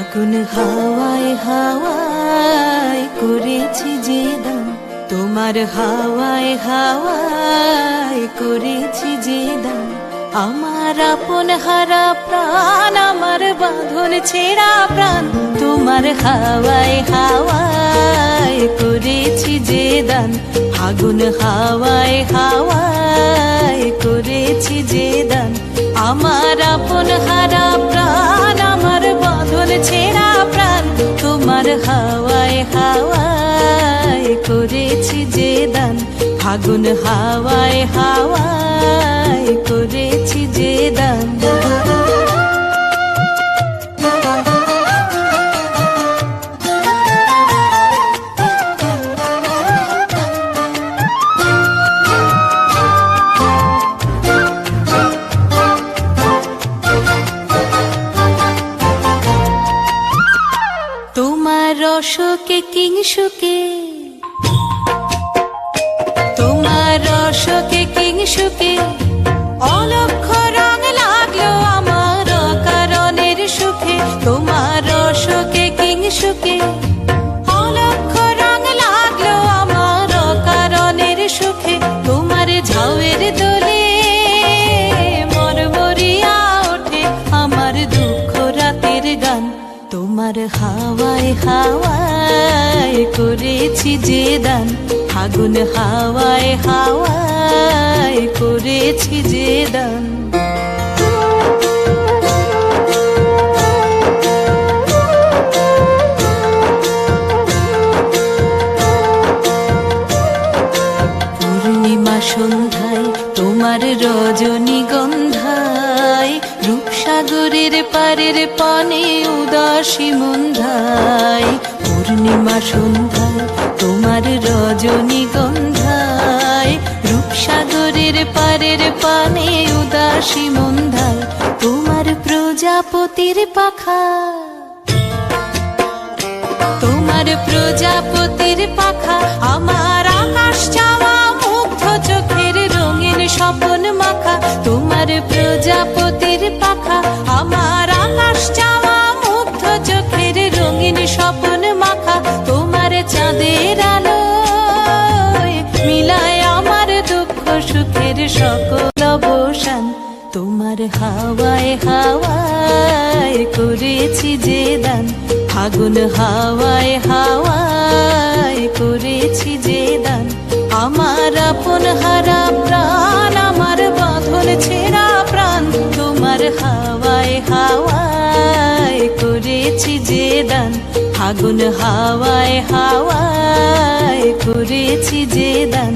ফাগুন হাওয়ায় হাওয়ায় করেছি যে দান, তোমার হাওয়ায় হাওয়ায় করেছি যে দান। আমার আপন হারা প্রাণ, আমার বাঁধন ছেঁড়া প্রাণ, তোমার হাওয়ায় হাওয়ায় করেছি যে দান। ফাগুন হাওয়ায় হাওয়ায় করেছি যে দান। আমার আপন হারা প্রাণ, আমার বাঁধন ছেঁড়া প্রাণ, তোমার হাওয়ায় হাওয়ায় করেছি যে দান। ফাগুন হাওয়ায় হাওয়ায় করেছি যে দান। তোমার রসকে কিংসুকে, তোমার রসকে কিংসুকে অলক্ষ রং লাগলো আমার অকারণের সুখে। তোমার রসকে কিংসুকে অলক্ষ রং লাগলো আমার অকারণের সুখে। তোমার ঝাউয়ের দোলে মরমরিয়া ওঠে আমার দুঃখ রাতের গান। তোমার হাওয়ায় হাওয়ায় করেছি যে দান। ফাগুন হাওয়ায় হাওয়ায় করেছি যে দান। পূর্ণিমা সন্ধ্যায় তোমার রজনীগন্ধায়, রূপসাগরের পারের পানে উদাসী মন্ধায়। পূর্ণিমা সন্ধ্যায় তোমার রজনীগন্ধায়, রূপসাগরের পারের পানে উদাসী মন্ধায়। তোমার প্রজাপতির পাখা, তোমার প্রজাপতির পাখা আমার আকাশ চাওয়া মুগ্ধ চোখের রঙিন স্বপন মাখা। তোমার প্রজাপতির পাখা আমার আকাশ চাওয়া মুগ্ধ চোখের রঙিন স্বপন মাখা। তোমার চাঁদের আলো মিলায় আমার দুঃখ সুখের সকল অবসান। তোমার হাওয়ায় হাওয়ায় করেছি যে দান। ফাগুন হাওয়ায় হাওয়ায় করেছি যে দান। আমার আপন হারা প্রাণ, আমার বাঁধন ছেঁড়া প্রাণ, তোমার হাওয়ায় হাওয়ায় করেছি যে দান। ফাগুন হাওয়ায় হাওয়ায় করেছি যে দান।